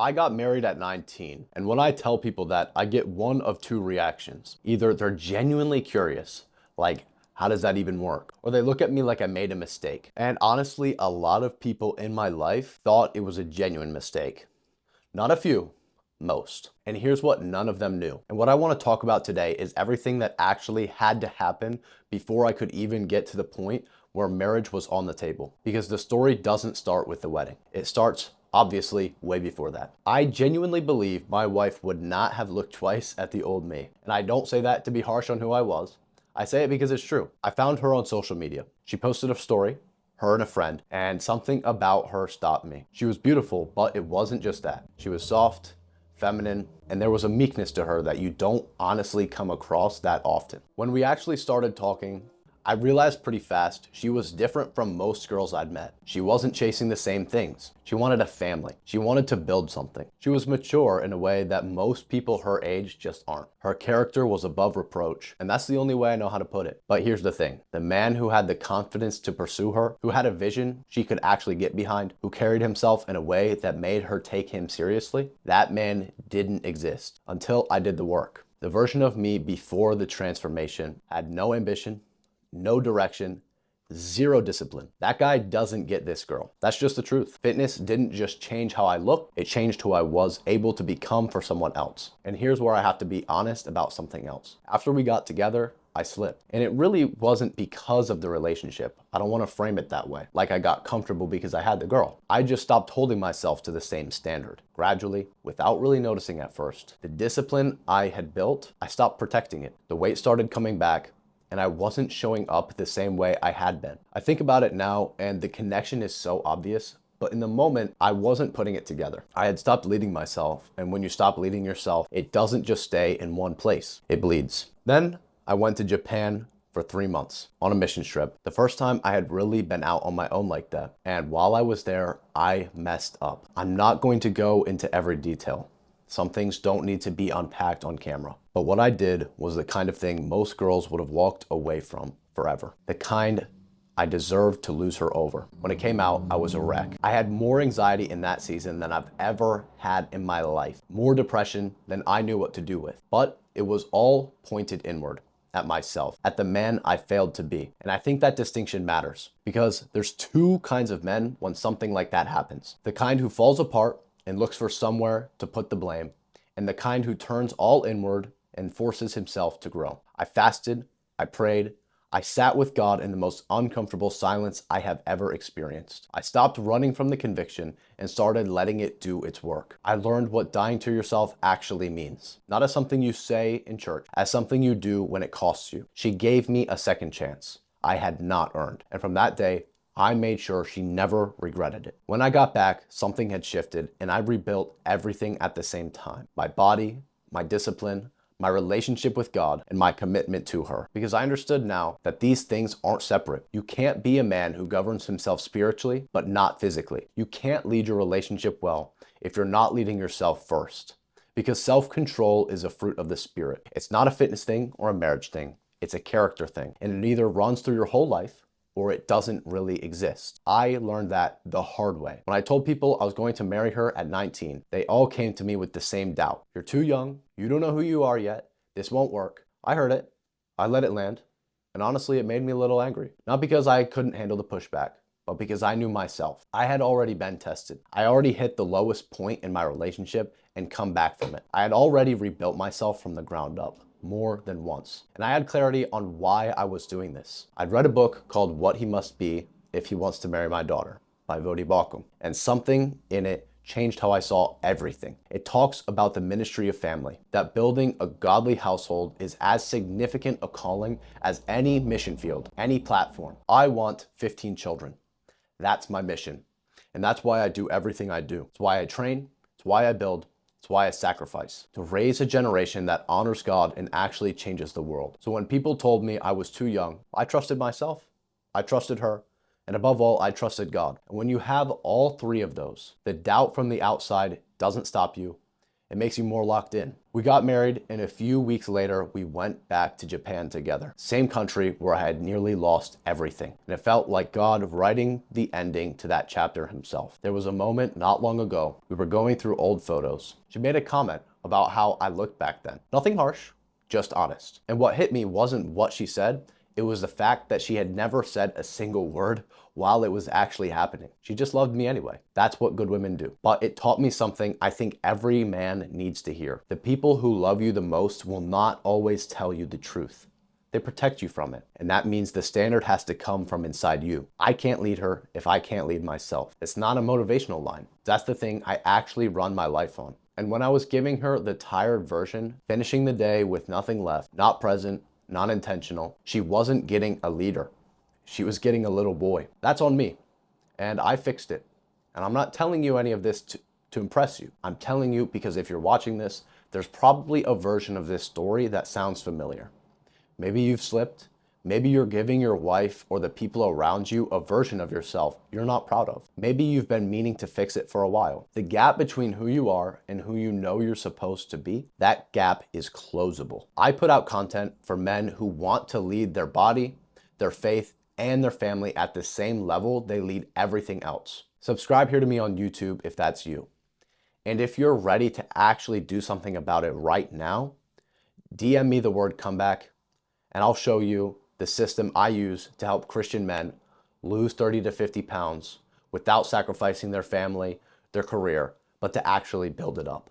I got married at 19, and when I tell people that, I get one of two reactions. Either they're genuinely curious, like, how does that even work? Or they look at me like I made a mistake. And honestly, a lot of people in my life thought it was a genuine mistake. Not a few, most. And here's what none of them knew. And what I want to talk about today is everything that actually had to happen before I could even get to the point where marriage was on the table. Because the story doesn't start with the wedding. It starts obviously way before that. I genuinely believe my wife would not have looked twice at the old me. And I don't say that to be harsh on who I was. I say it because it's true. I found her on social media. She posted a story, her and a friend, and something about her stopped me. She was beautiful, but it wasn't just that. She was soft, feminine, and there was a meekness to her that you don't honestly come across that often. When we actually started talking, I realized pretty fast she was different from most girls I'd met. She wasn't chasing the same things. She wanted a family. She wanted to build something. She was mature in a way that most people her age just aren't. Her character was above reproach, and that's the only way I know how to put it. But here's the thing. The man who had the confidence to pursue her, who had a vision she could actually get behind, who carried himself in a way that made her take him seriously, that man didn't exist until I did the work. The version of me before the transformation had no ambition, no direction, zero discipline. That guy doesn't get this girl. That's just the truth. Fitness didn't just change how I looked, it changed who I was able to become for someone else. And here's where I have to be honest about something else. After we got together, I slipped. And it really wasn't because of the relationship. I don't want to frame it that way, like I got comfortable because I had the girl. I just stopped holding myself to the same standard. Gradually, without really noticing at first, the discipline I had built, I stopped protecting it. The weight started coming back, and I wasn't showing up the same way I had been. I think about it now, and the connection is so obvious, but in the moment, I wasn't putting it together. I had stopped leading myself, and when you stop leading yourself, it doesn't just stay in one place, it bleeds. Then I went to Japan for 3 months on a mission trip. The first time I had really been out on my own like that. And while I was there, I messed up. I'm not going to go into every detail. Some things don't need to be unpacked on camera. But what I did was the kind of thing most girls would have walked away from forever. The kind I deserved to lose her over. When it came out, I was a wreck. I had more anxiety in that season than I've ever had in my life. More depression than I knew what to do with. But it was all pointed inward. At myself, at the man I failed to be. And I think that distinction matters because there's two kinds of men when something like that happens. The kind who falls apart and looks for somewhere to put the blame, and the kind who turns all inward and forces himself to grow. I fasted, I prayed, I sat with God in the most uncomfortable silence I have ever experienced. I stopped running from the conviction and started letting it do its work. I learned what dying to yourself actually means. Not as something you say in church, as something you do when it costs you. She gave me a second chance I had not earned. And from that day, I made sure she never regretted it. When I got back, something had shifted and I rebuilt everything at the same time. My body, my discipline, my relationship with God, and my commitment to her. Because I understood now that these things aren't separate. You can't be a man who governs himself spiritually, but not physically. You can't lead your relationship well if you're not leading yourself first. Because self-control is a fruit of the Spirit. It's not a fitness thing or a marriage thing. It's a character thing. And it either runs through your whole life or it doesn't really exist. I learned that the hard way. When I told people I was going to marry her at 19, they all came to me with the same doubt. You're too young, you don't know who you are yet, this won't work. I heard it, I let it land, and honestly it made me a little angry. Not because I couldn't handle the pushback, but because I knew myself. I had already been tested. I already hit the lowest point in my relationship and come back from it. I had already rebuilt myself from the ground up. More than once. And I had clarity on why I was doing this. I'd read a book called What He Must Be If He Wants to Marry My Daughter by Vodi Bakum. And something in it changed how I saw everything. It talks about the ministry of family, that building a godly household is as significant a calling as any mission field, any platform. I want 15 children. That's my mission. And that's why I do everything I do. It's why I train, it's why I build, it's why I sacrifice. To raise a generation that honors God and actually changes the world. So when people told me I was too young, I trusted myself, I trusted her, and above all, I trusted God. And when you have all three of those, the doubt from the outside doesn't stop you, It makes you more locked in. We got married, and a few weeks later, we went back to Japan together. Same country where I had nearly lost everything. And it felt like God writing the ending to that chapter himself. There was a moment not long ago, we were going through old photos. She made a comment about how I looked back then. Nothing harsh, just honest. And what hit me wasn't what she said, it was the fact that she had never said a single word while it was actually happening. She just loved me anyway. That's what good women do. But it taught me something I think every man needs to hear. The people who love you the most will not always tell you the truth. They protect you from it. And that means the standard has to come from inside you. I can't lead her if I can't lead myself. It's not a motivational line. That's the thing I actually run my life on. And when I was giving her the tired version, finishing the day with nothing left, not present, not intentional, she wasn't getting a leader. She was getting a little boy. That's on me. And I fixed it. And I'm not telling you any of this to impress you. I'm telling you because if you're watching this, there's probably a version of this story that sounds familiar. Maybe you've slipped. Maybe you're giving your wife or the people around you a version of yourself you're not proud of. Maybe you've been meaning to fix it for a while. The gap between who you are and who you know you're supposed to be, that gap is closable. I put out content for men who want to lead their body, their faith, and their family at the same level they lead everything else. Subscribe here to me on YouTube if that's you. And if you're ready to actually do something about it right now, DM me the word comeback, and I'll show you the system I use to help Christian men lose 30 to 50 pounds without sacrificing their family, their career, but to actually build it up.